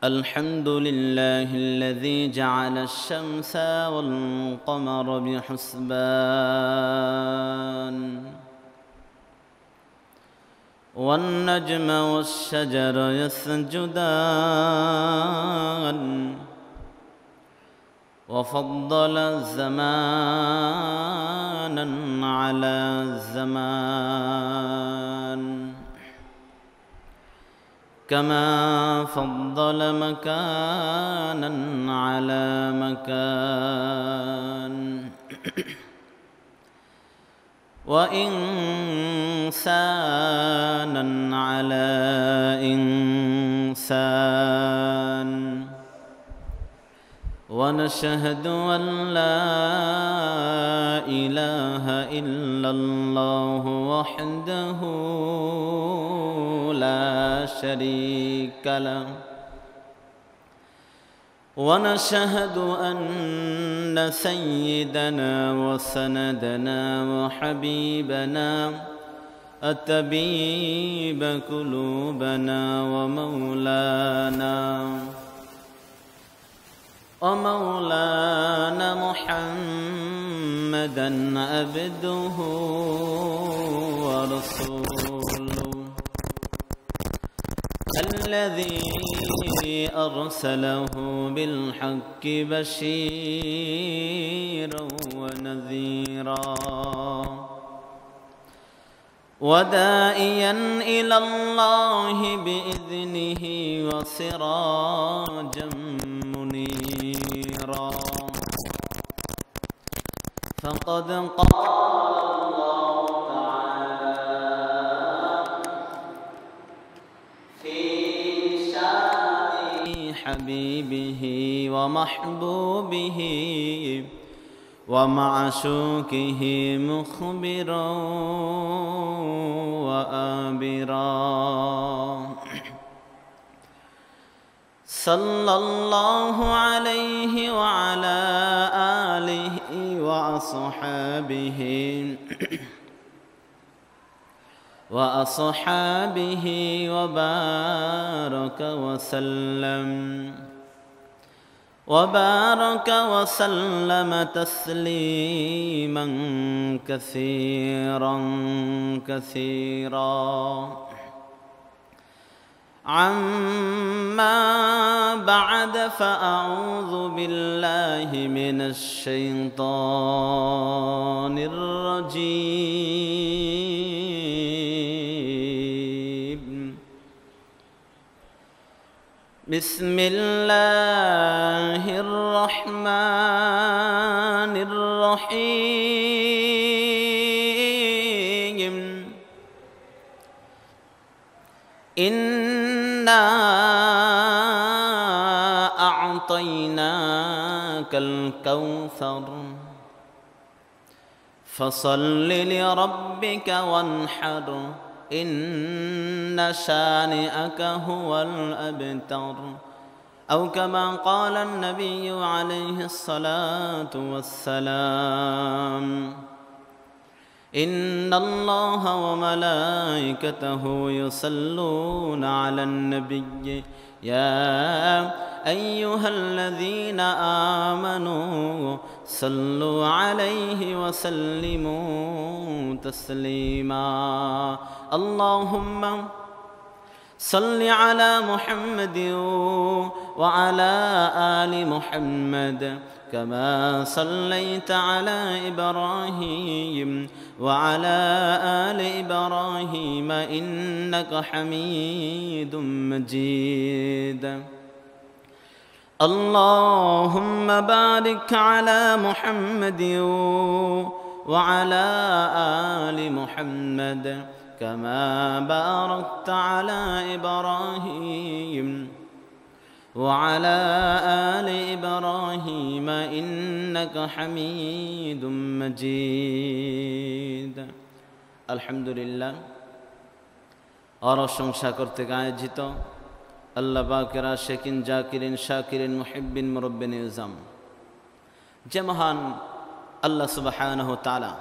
الحمد لله الذي جعل الشمس والقمر بحسبان والنجم والشجر يسجدان وفضل زمانا على زمان كما فضل مكانا على مكان وإنسانا على إنسان ونشهد أن لا إله إلا الله وحده لا شريك له ونشهد أن سيدنا وسندنا وحبيبنا الطبيب قلوبنا ومولانا محمدا عبده ورسوله الذي أرسله بالحق بشيرا ونذيرا وداعيا إلى الله بإذنه وسراجا منيرا فقد قال الله تعالى في شأن حبيبه ومحبوبه ومعشوقه مخبرا وآبرا صلى الله عليه وعلى آله وأصحابه وبارك وسلم تسليما كثيرا عما بعد فأعوذ بالله من الشيطان الرجيم بسم الله الرحمن الرحيم إنا أعطيناك الكوثر فصل لربك وانحر إن شانئك هو الأبتر أو كما قال النبي عليه الصلاة والسلام إن الله وملائكته يصلون على النبي يا أيها الذين آمنوا صلوا عليه وسلموا تسليما اللهم صل على محمد وعلى آل محمد كما صليت على إبراهيم وعلى آل إبراهيم إنك حميد مجيد اللهم بارك على محمد وعلى آل محمد كما باركت على إبراهيم وعلى آل إبراهيم إنك حميد مجيد الحمد لله প্রশংসা করতে আয়োজিত আল্লাহ পাকের আশিকিন জাকিরিন শাকিরিন মুহিব্বিন মুরব্বিন ইলজাম যে মহান আল্লাহ সুবহানাহু ওয়া তাআলা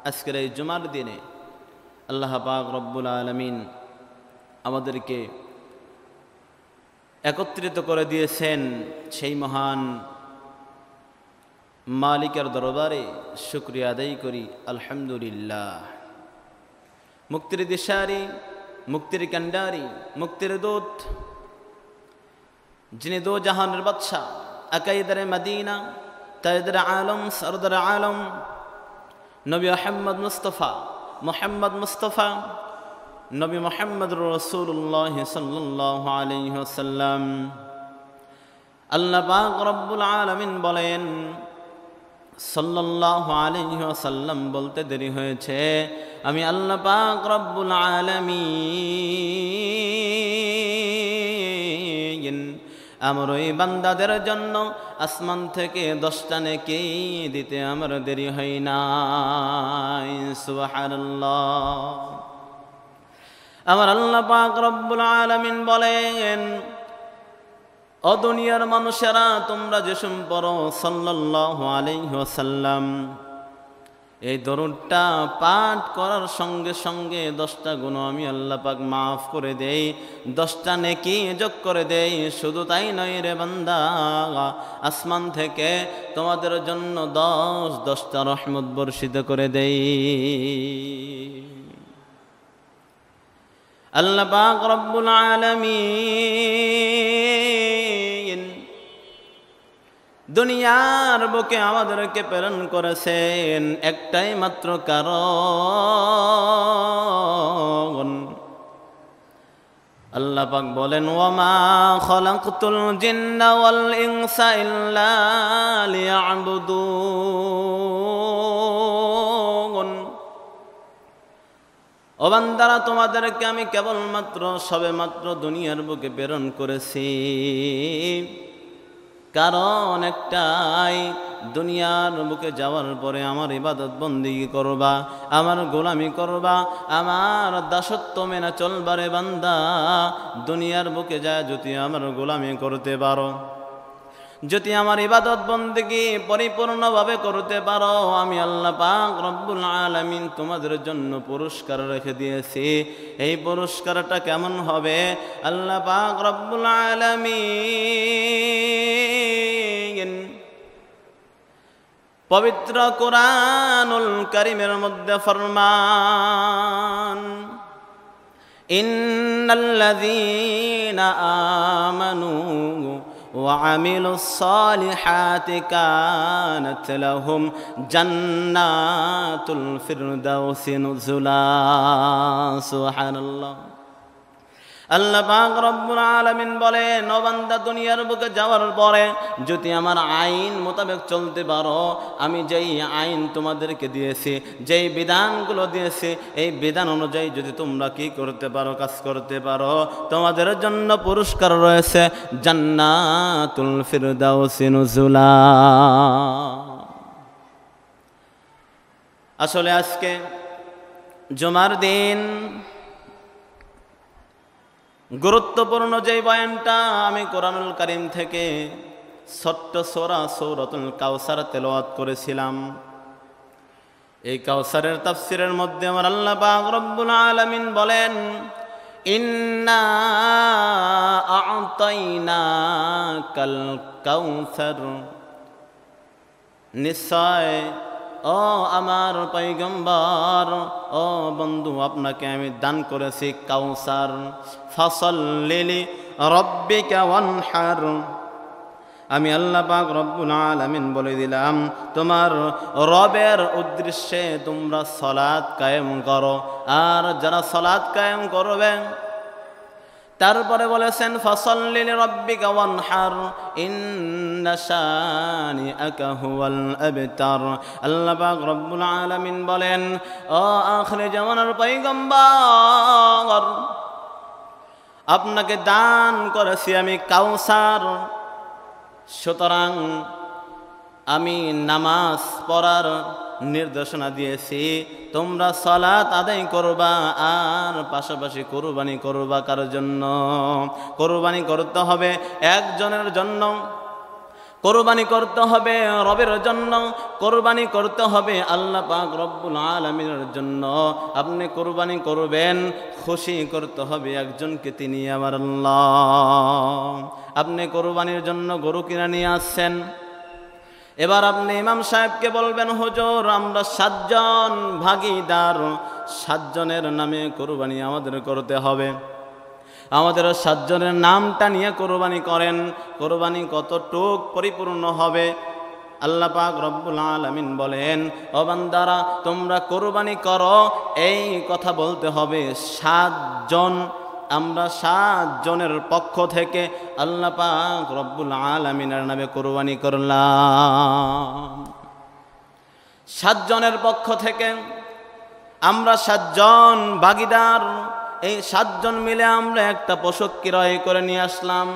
আজকের এই জুমার দিনে আল্লাহ পাক রব্বুল আলামিন আমাদেরকে একত্রিত করে দিয়েছেন, সেই মহান মালিকের দরবারে শুকরিয়া আদায় করি আলহামদুলিল্লাহ। মুক্তির দিশারি, মুক্তির কান্ডারি, মুক্তির দূত, যিনি দো জাহানের বাদশা, আকাইদারে মদিনা, তাইদার আলম, সরদার আলম, নবী মোহাম্মদ মুস্তফা নবী মোহাম্মদ রাসূলুল্লাহ সাল্লাল্লাহু আলাইহি ওয়াসাল্লাম। আল্লাহ পাক রব্বুল আলামিন বলেন, সাল্লাল্লাহু আলাইহি ওয়াসাল্লাম বলতে দেরি হয়েছে, আমি আল্লাহ পাক রব্বুল আলামিন আমার ওই বান্দাদের জন্য আসমান থেকে 10টা নেকি দিতে আমার দেরি হয় না। সুবহানাল্লাহ। আমার আল্লাহ পাক রব্বুল আলামিন বলেন, ও দুনিয়ার মানুষেরা, তোমরা যেসম পড়ো সাল্লাল্লাহু আলাইহি ওয়াসাল্লাম, এই দরুদটা পাঠ করার সঙ্গে সঙ্গে 10টা গুনাহ আমি আল্লাহ পাক মাফ করে দেই, 10টা নেকি যোগ করে দেই। শুধু তাই নয় রে বান্দা, আসমান থেকে তোমাদের জন্য 10টা রহমত বর্ষিত করে দেই। আল্লাহ পাক রব্বুল আলামিন দুনিয়ার বুকে আমাদেরকে প্রেরণ করেছেন একটাই মাত্র কারণ। আল্লাহ পাক বলেন, ওয়ামা খালাকতুল জিন্না ওয়াল ইনসা ইল্লা লিয়াবুদুন। ও বান্দারা, তোমাদেরকে আমি কেবলমাত্র সবেমাত্র দুনিয়ার বুকে প্রেরণ করেছি কারণ একটাই, দুনিয়ার বুকে যাওয়ার পরে আমার ইবাদত বন্দেগী করবা, আমার গোলামি করবা, আমার দাসত্ব মেনে চলবারে বান্দা। দুনিয়ার বুকে যায় যদি আমার গোলামি করতে পারো, যদি আমার ইবাদত বন্দেগী পরিপূর্ণভাবে করতে পারো, আমি আল্লাহ পাক রব্বুল আলামিন তোমাদের জন্য পুরস্কার রেখে দিয়েছি। এই পুরস্কারটা কেমন হবে? আল্লাহ পাক রব্বুল আলামিন পবিত্র কুরআনুল কারীমের মধ্যে ফরমান, ইন্নাল্লাযীনা আমানু وعملوا الصالحات كانت لهم جنات الفردوس نزلا। سبحان الله। আল্লাহ পাক রব্বুল আলামিন বলেন, ও বান্দা, দুনিয়ার বুকে যাওয়ার পরে যদি আমার আইন মোতাবেক চলতে পারো, আমি যেই আইন তোমাদেরকে দিয়েছি, যেই বিধানগুলো দিয়েছি, এই বিধান অনুযায়ী যদি তোমরা কি করতে পারো, কাজ করতে পারো, তোমাদের জন্য পুরস্কার রয়েছে জান্নাতুল ফিরদাউসি নুজুলা। আসলে আজকে জুমার দিন গুরুত্বপূর্ণ যে বয়ানটা আমি কোরআনুল কারীম থেকে ছোট্ট সূরাতুল কাউসার তেলাওয়াত করেছিলাম, এই কাউসারের তাফসীরের মধ্যে আমার আল্লাহ পাক রব্বুল আলামিন বলেন, ইন্না আ'তাইনাকাল কাউসার, নিশ্চয় ও আমার পয়গম্বর, ও বন্ধু, আপনাকে আমি দান করেছি কাউসার। ফাসাল্লি লিরাব্বিকা ওয়ানহার, আমি আল্লাহ পাক রব্বুল আলামিন বলে দিলাম, তোমার রবের উদ্দেশ্যে তোমরা সালাত কায়েম করো। আর যারা সালাত কায়েম করবে, তারপরে বলেছেন ফাসাল্লি লিরাব্বিকা ওয়ানহার ইন্না শানিআকা হুয়াল আবতার। আল্লাহ পাক রব্বুল আলামিন বলেন, ও আখিরে জামানার পয়গম্বর, আপনাকে দান করেছি আমি কাউসার, সুতরাং আমি নামাজ পড়ার নির্দেশনা দিয়েছি, তোমরা সালাত আদায় করবা, আর পাশাপাশি কুরবানি করবা। কার জন্য কুরবানি করতে হবে? একজনের জন্য। কোরবানি করতে হবে রবের জন্য, কোরবানি করতে হবে আল্লাহ পাক রব্বুল আলামিনের জন্য। আপনি কোরবানি করবেন, খুশি করতে হবে একজনকে, তিনি আমার আল্লাহ। আপনি কোরবানির জন্য গরু কিনে নিয়ে আসছেন, এবার আপনি ইমাম সাহেবকে বলবেন, হুজুর আমরা 7 জন ভাগীদার, 7 জনের নামে কোরবানি আমাদের করতে হবে, আমাদের 7 জনের নামটা নিয়ে কোরবানি করেন। কোরবানি কতটুক পরিপূর্ণ হবে? আল্লাহ পাক রব্বুল আলামিন বলেন, ও বান্দারা তোমরা কোরবানি করো, এই কথা বলতে হবে 7 জন। আমরা 7 জনের পক্ষ থেকে আল্লাহ পাক রব্বুল আলামিনের নামে কোরবানি করলাম। 7 জনের পক্ষ থেকে আমরা 7 জন ভাগীদার, এই 7 জন মিলে আমরা একটা পশু ক্রয় করে নিয়ে আসলাম।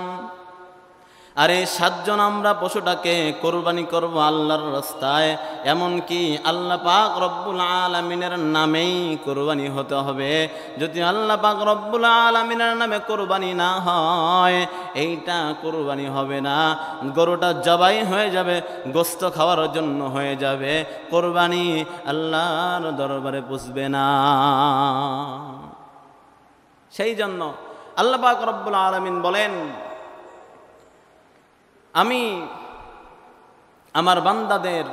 আর এই 7 জন আমরা পশুটাকে কোরবানি করব আল্লাহর রাস্তায়। এমনকি আল্লাহ পাক রব্বুল আলামিনের নামেই কোরবানি হতে হবে। যদি আল্লাহ পাক রব্বুল আলামিনের নামে কোরবানি না হয়, এইটা কোরবানি হবে না। গরুটা জবাই হয়ে যাবে, গোস্ত খাওয়ার জন্য হয়ে যাবে, কোরবানি আল্লাহর দরবারে পুষবে না। সেই জন্য আল্লাহ পাক রব্বুল আলামিন বলেন, আমি আমার বান্দাদের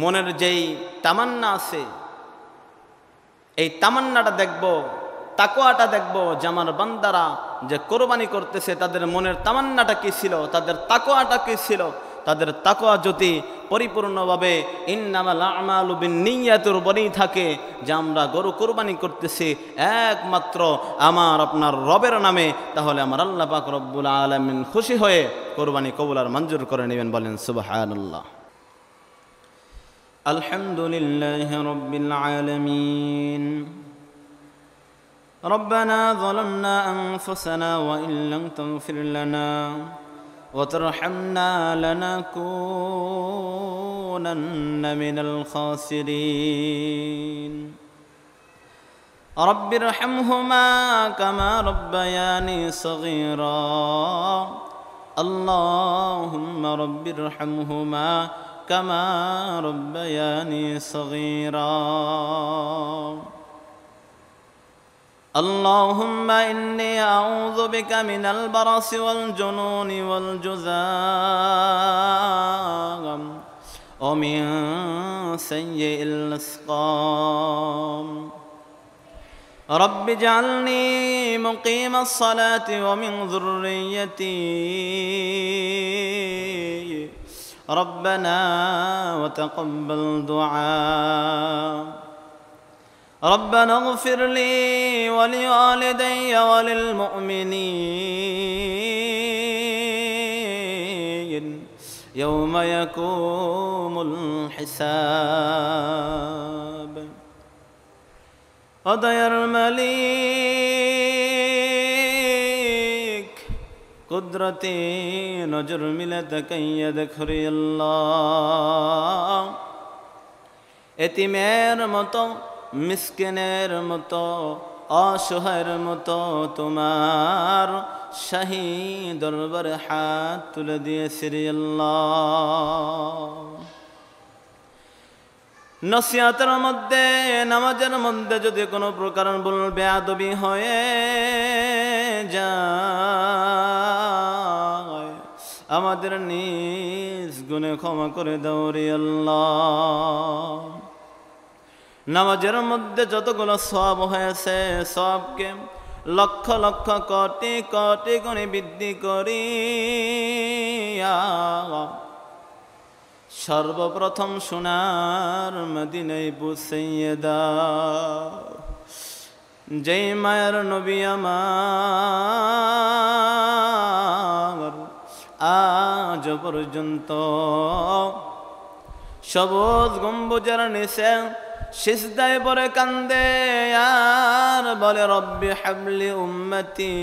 মনের যেই তামান্না আছে, এই তামান্নাটা দেখব, তাকওয়াটা দেখব, যে আমার বান্দারা যে কোরবানি করতেছে তাদের মনের তামান্নাটা কি ছিল, তাদের তাকওয়াটা কি ছিল। তাদের তাকওয়া যদি পরিপূর্ণভাবে ইন্নামাল আমালু বিন্নিয়াতির উপরেই থাকে, যে আমরা গরু কোরবানি করতেছি একমাত্র আমার আপনার রবের নামে, তাহলে আমার আল্লাহ পাক রব্বুল আলামিন খুশি হয়ে কোরবানি কবুল আর মঞ্জুর করে নেবেন। বলেন সুবহানাল্লাহ। আলহামদুলিল্লাহি রাব্বিল আলামিন। ربنا ظلمنا أنفسنا وإن لم تغفر لنا وترحمنا لنكونن من الخاسرين رب ارحمهما كما ربياني صغيرا اللهم رب ارحمهما كما ربياني صغيرا اللهم إني أعوذ بك من البرص والجنون والجذام ومن سيء الأسقام رب اجعلني مقيم الصلاة ومن ذريتي ربنا وتقبل دعاء ربنا اغفر لي ولوالدي وللمؤمنين يوم يقوم الحساب অদয়ার মালিক কুদরতি নজর মিলে তাকাইয়া দেখরি আল্লাহ, এতিমের মতো মিসকিনের মতো অসহায়ের মতো তোমার শাহী দরবারে হাত তুলে দিয়েছি রে আল্লাহ। নসিহতের মধ্যে, নামাজের মধ্যে যদি কোনো প্রকার ভুল বেয়াদবি হয়ে যায়, আমাদের নিজ গুণে ক্ষমা করে দাও রে আল্লাহ। নামাজের মধ্যে যতগুলো সওয়াব হয়েছে, সওয়াবকে লক্ষ লক্ষ কোটি কোটি গুণে বৃদ্ধি করি। সর্বপ্রথম সোনার মদিনায় পৌঁছাইয়ে দাও, যেই মায়ের নবী আমার আজ পর্যন্ত সবুজ গম্বুজের নিচে সিজদায় পড়ে কান্দে আর বলে, রব্বি হাবলি উম্মতি।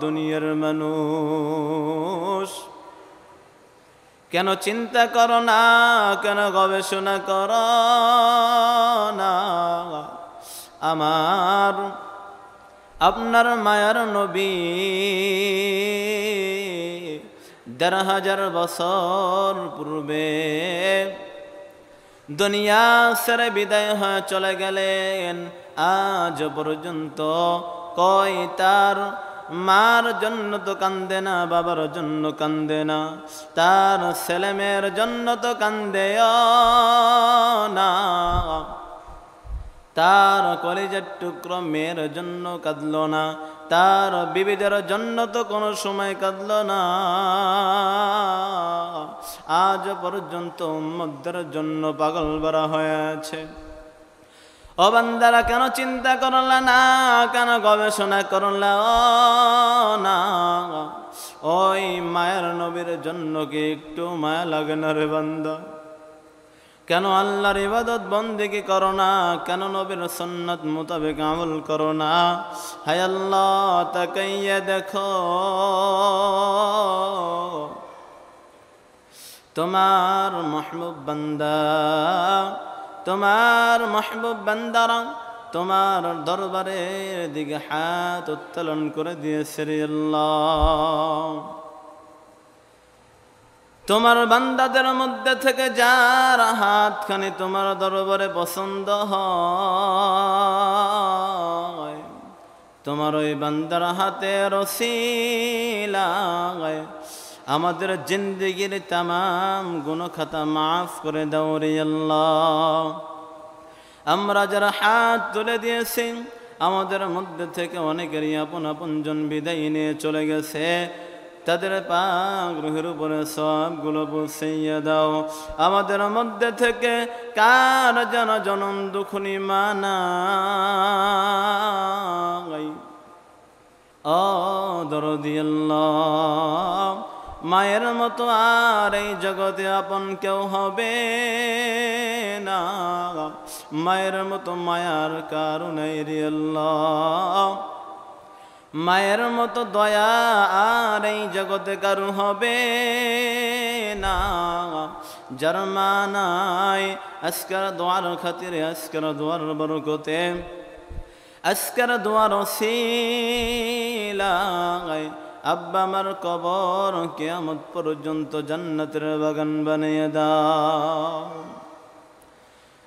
দুনিয়ার মানুষ কেন চিন্তা করো না, কেন গবেষণা করো না, আমার আপনার মায়ার নবী ১,৫০০ বছর পূর্বে দুনিয়া ছেড়ে বিদায় হয়ে চলে গেলেন। আজ পর্যন্ত কই তার মার জন্য তো কান্দে না, বাবার জন্য কান্দে না, তার ছেলেমেয়ের জন্য তো কান্দে না, তার কলিজার টুকরো মেয়ের জন্য কাঁদল না, তার বিবিদের জন্য তো কোনো সময় কাঁদল না। আজ পর্যন্ত উম্মতদের জন্য পাগল ভরা হয়ে আছে। ও বান্দারা, কেন চিন্তা করলা না, কেন গবেষণা করলা না? ওই মায়ের নবীর জন্য কি একটু মায়া লাগে না রে বান্দা? কেন আল্লাহর ইবাদত বন্দেগি করো না? কেন নবীর সুন্নাত মোতাবেক আমল করো না? হায় আল্লাহ, তাকাইয়া দেখো তোমার মাহবুব বান্দা, তোমার মাহবুব বান্দারা তোমার দরবারের দিকে হাত উত্তোলন করে দিয়েছে রে আল্লাহ। তোমার বান্দাদের মধ্যে থেকে যার হাতখানি তোমার দরবারে পছন্দ হয়, তোমার ওই বান্দার হাতের ওসিলায় আমাদের জিন্দেগির তামাম গুনাহখাতা মাফ করে দাও রে আল্লাহ। আমরা যারা হাত তুলে দিয়েছি, আমাদের মধ্যে থেকে অনেকেরই আপন আপনজন বিদায় নিয়ে চলে গেছে, তাদের পাক রুহের উপরে সবগুলো পৌঁছাইয়া দাও। আমাদের মধ্যে থেকে কার যেন জনম দুঃখনি মানাই, ও দরদি আল্লাহ, মায়ের মতো আর এই জগতে আপন কেউ হবে না। মায়ের মতো মায়ার কারণে রে আল্লাহ, মায়ের মতো দয়া আর এই জগতে কারু হবে না। যার মা নাই, আজকের দোয়ার খাতিরে, আজকের দোয়ার বরকতে, আজকের দোয়ার ওসিলায় আব্বা আমার কবর কিয়ামত পর্যন্ত জান্নাতের বাগান বানিয়ে দাও।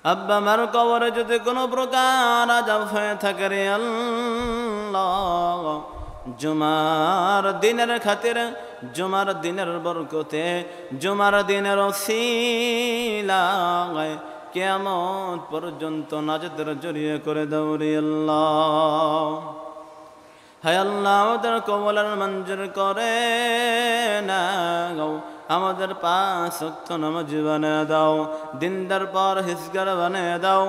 আব্বা আমার কবরে যদি কোনো প্রকার আযাব হয়ে থাকে রে আল্লাহ, জুমার দিনের খাতিরে, জুমার দিনের বরকতে, জুমার দিনের ওসিলায় কিয়ামত পর্যন্ত নাজাতের জড়িয়ে করে দাও রে আল্লাহ। হায় আল্লাহ, আমাদের কবুল মঞ্জুর করে নাও। আমাদের 5 ওয়াক্ত নামাজ বানিয়ে দাও, দিনদার পরহেজগার বানিয়ে দাও।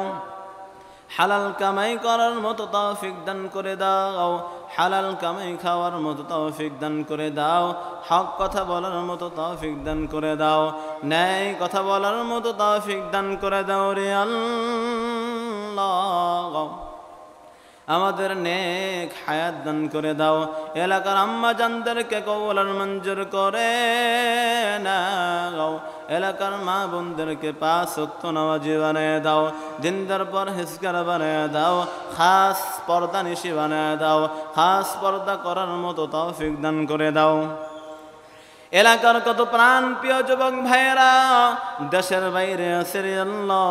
হালাল কামাই করার মতো তৌফিক দান করে দাও, হালাল কামাই খাওয়ার মতো তৌফিক দান করে দাও, হক কথা বলার মতো তৌফিক দান করে দাও, ন্যায় কথা বলার মতো তৌফিক দান করে দাও রে আল্লাহ। আমাদের নেক হায়াত দান করে দাও। এলাকার আম্মা জানদেরকে কবুল মঞ্জুর করে নাও। এলাকার মা বোনদেরকে 5 ওয়াক্ত নামাজি বানিয়ে দাও, দিনদার পরহেজগার বানিয়ে দাও, খাস পর্দা নিশি বানিয়ে দাও, খাস পর্দা করার মতো তৌফিক দান করে দাও। এলাকার কত প্রাণ প্রিয় যুবক ভাইয়েরা দেশের বাইরে আছে রে আল্লাহ,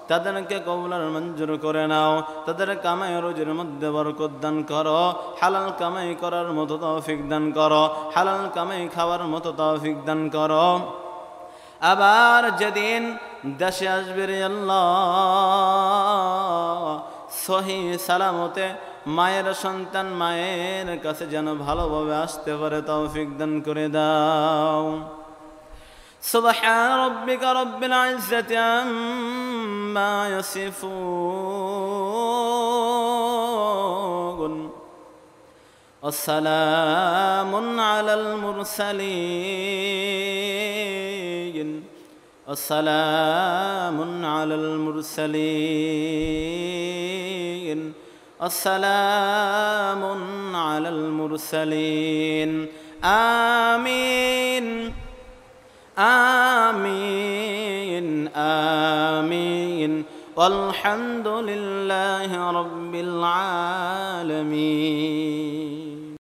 তাদেরকে কবুল মঞ্জুর করে নাও। তাদের কামাই রোজির মধ্যে বরকত দান করো, হালাল কামাই করার মতো তৌফিক দান করো, হালাল কামাই খাওয়ার মতো তৌফিক দান করো। আবার যেদিন দেশে আসবে রে আল্লাহ, সহি সালামতে মায়ের সন্তান মায়ের কাছে যেন ভালোভাবে আসতে পারে তৌফিক দান করে দাও। সুবহান রাব্বিকা রাব্বিল ইজ্জাতি আম্মা ইয়াসিফুন ওয়া সালামুন আলাল মুরসালিন ওয়া সালামুন আলাল মুরসালিন আসসালামুন আলাল মুরসালিন। আমিন আমিন আমিন। والحمد لله رب العالمين.